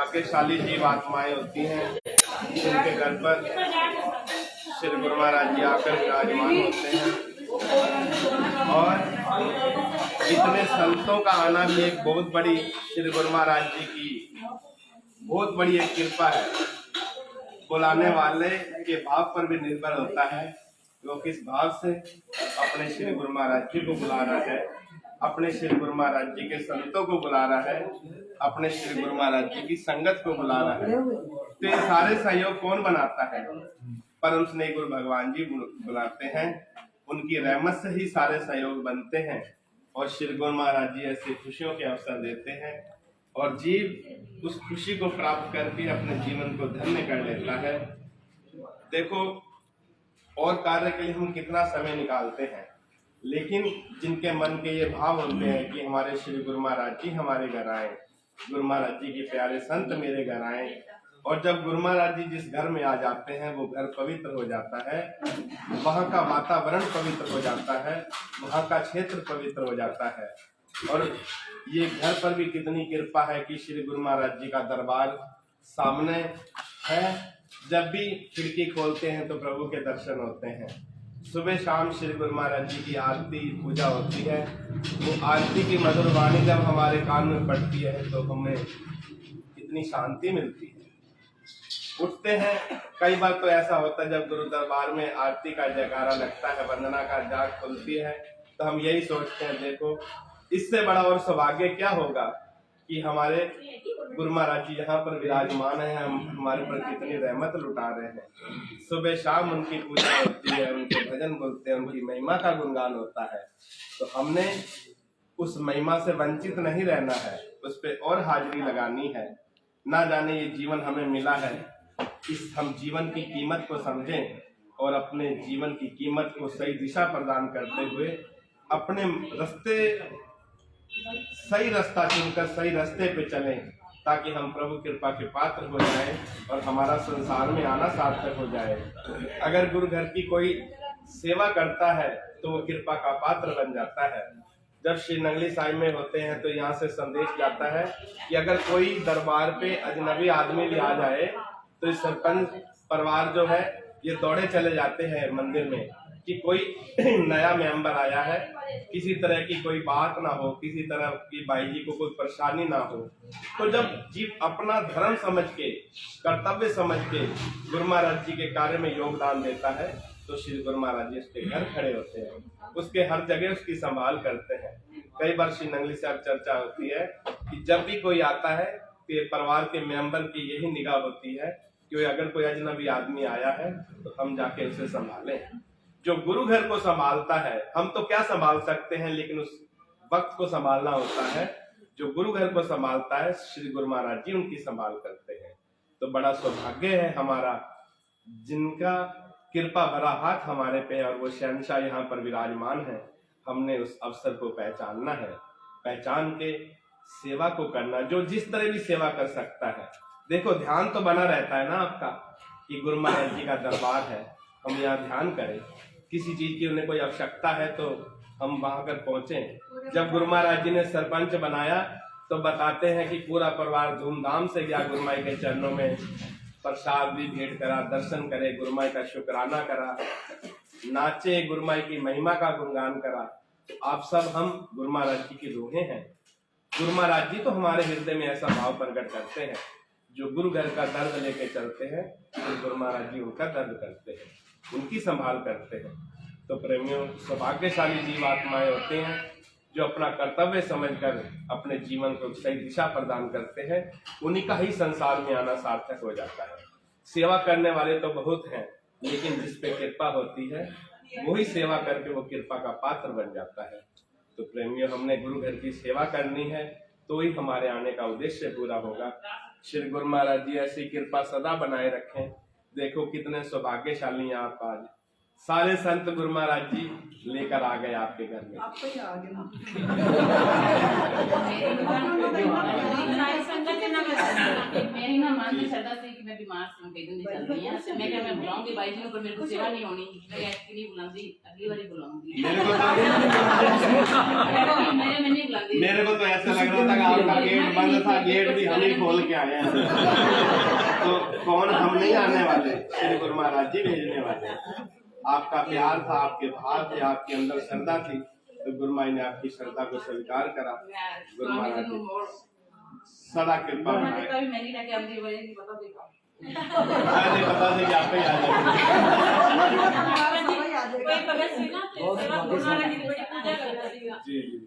सौभाग्यशाली जीव आत्माएं होती हैं जिनके घर पर श्री गुरु महाराज जी आकर विराजमान होते हैं। और इतने संतों का आना भी एक बहुत बड़ी श्री गुरु महाराज जी की बहुत बड़ी एक कृपा है। बुलाने वाले के भाव पर भी निर्भर होता है वो किस भाव से अपने श्री गुरु महाराज जी को बुला रहा है, अपने श्री गुरु महाराज जी के संतों को बुला रहा है, अपने श्री गुरु महाराज जी की संगत को बुला रहा है। तो ये सारे सहयोग कौन बनाता है? परम स्नेह गुरु भगवान जी बुलाते हैं। उनकी रहमत से ही सारे सहयोग बनते हैं और श्री गुरु महाराज जी ऐसी खुशियों के अवसर देते हैं और जीव उस खुशी को प्राप्त करके अपने जीवन को धन्य कर लेता है। देखो, और कार्य के लिए हम कितना समय निकालते हैं, लेकिन जिनके मन के ये भाव होते हैं कि हमारे श्री गुरु महाराज जी हमारे घर आए, गुरु महाराज जी के प्यारे संत मेरे घर आए, और जब गुरु महाराज जी जिस घर में आ जाते हैं वो घर पवित्र हो जाता है, वहाँ का वातावरण पवित्र हो जाता है, वहाँ का क्षेत्र पवित्र हो जाता है। और ये घर पर भी कितनी कृपा है कि श्री गुरु महाराज जी का दरबार सामने है। जब भी खिड़की खोलते हैं तो प्रभु के दर्शन होते हैं। सुबह शाम श्री गुरु महाराज जी की आरती पूजा होती है। वो आरती की मधुर वाणी जब हमारे कान में पड़ती है तो हमें इतनी शांति मिलती है। उठते हैं, कई बार तो ऐसा होता है जब गुरु दरबार में आरती का जयकारा लगता है, वंदना का जाग खुलती है, तो हम यही सोचते हैं देखो इससे बड़ा और सौभाग्य क्या होगा कि हमारे गुरु महाराज जी यहाँ पर विराजमान है, हम हमारे पर कितनी रहमत लुटा रहे हैं। सुबह शाम उनकी पूजा होती है, उनके भजन बोलते हैं, उनकी महिमा का गुणगान होता है। तो हमने उस महिमा से वंचित नहीं रहना है, उस पर और हाजिरी लगानी है। ना जाने ये जीवन हमें मिला है, इस हम जीवन की कीमत को समझें और अपने जीवन की कीमत को सही दिशा प्रदान करते हुए अपने रास्ते सही रास्ता चुनकर सही रास्ते पे चलें, ताकि हम प्रभु कृपा के पात्र हो जाएं और हमारा संसार में आना सार्थक हो जाए। अगर गुरु घर की कोई सेवा करता है तो वो कृपा का पात्र बन जाता है। जब श्री नंगली साहिब में होते हैं तो यहाँ से संदेश जाता है कि अगर कोई दरबार पे अजनबी आदमी भी आ जाए तो इस सरपंच परिवार जो है ये दौड़े चले जाते हैं मंदिर में कि कोई नया मेंबर आया है, किसी तरह की कोई बात ना हो, किसी तरह की भाई जी को कोई परेशानी ना हो। तो जब जीव अपना धर्म समझ के, कर्तव्य समझ के गुरु महाराज जी के कार्य में योगदान देता है तो श्री गुरु महाराज जी उसके घर खड़े होते हैं, उसके हर जगह उसकी संभाल करते हैं। कई बार श्री नंगली साहब चर्चा होती है कि जब भी कोई आता है तो परिवार के मेंबर की यही निगाह होती है कि अगर कोई अजनबी आदमी आया है तो हम जाके उसे संभालें। जो गुरु घर को संभालता है, हम तो क्या संभाल सकते हैं, लेकिन उस वक्त को संभालना होता है। जो गुरु घर को संभालता है श्री गुरु महाराज जी उनकी संभाल करते हैं। तो बड़ा सौभाग्य है हमारा जिनका कृपा भरा हाथ हमारे पे और वो शहंशाह यहाँ पर विराजमान है। हमने उस अवसर को पहचानना है, पहचान के सेवा को करना, जो जिस तरह भी सेवा कर सकता है। देखो, ध्यान तो बना रहता है ना आपका कि गुरु महाराज जी का दरबार है, हम यहाँ ध्यान करें। किसी चीज की उन्हें कोई आवश्यकता है तो हम वहां पर पहुंचे। जब गुरु महाराज जी ने सरपंच बनाया तो बताते हैं कि पूरा परिवार धूमधाम से गया गुरु माई के चरणों में, प्रसाद भी भेंट करा, दर्शन करे, गुरु माई का शुक्राना करा, नाचे, गुरु माई की महिमा का गुणगान करा। तो आप सब हम गुरु महाराज जी की रूहें हैं। गुरु महाराज जी तो हमारे हृदय में ऐसा भाव प्रकट करते हैं। जो गुरु घर का दर्द लेके चलते हैं तो गुरु महाराज जी उनका दर्द करते हैं, उनकी संभाल करते हैं। तो प्रेमियों, सौभाग्यशाली जीव आत्माएं होते हैं जो अपना कर्तव्य समझकर अपने जीवन को सही दिशा प्रदान करते हैं। उन्हीं का ही संसार में आना सार्थक हो जाता है। सेवा करने वाले तो बहुत हैं, लेकिन जिस पे कृपा होती है वही सेवा करके वो कृपा का पात्र बन जाता है। तो प्रेमियों, हमने गुरु घर की सेवा करनी है तो ही हमारे आने का उद्देश्य पूरा होगा। श्री गुरु महाराज जी ऐसी कृपा सदा बनाए रखें। देखो कितने सौभाग्यशाली आप आज सारे संत गुरु महाराज जी लेकर आ गए आपके घर में। आपको ही आ गया। मेरी ना मन में श्रद्धा थी कि मैं बीमार से कई दिन चलती है, मैं क्या मैं बुलाऊंगी भाई जी को, पर मेरे को सेवा नहीं होनी, मैं ऐसी नहीं बुलाऊंगी, अगली बार ही बुलाऊंगी। मेरे को तो ऐसा लग रहा था कि आपका गेट बंद था, गेट भी हम ही खोल के आए हैं। तो कौन, हम नहीं आने वाले, श्री गुरु महाराज जी भेजने वाले। आपका प्यार था, आपके भाव थे, आपके अंदर श्रद्धा थी, तो गुरु माई ने आपकी श्रद्धा को स्वीकार करा। गुरु महाराज जी सदा कृपा बनाए। मैंने क्या क्या मुझे वही नहीं पता देखा, नहीं पता था कि आप ही आ जाएंगे। कोई भगत सिंह ना, तो गुरु महाराज जी की बड़ी पूजा करता था। जी जी।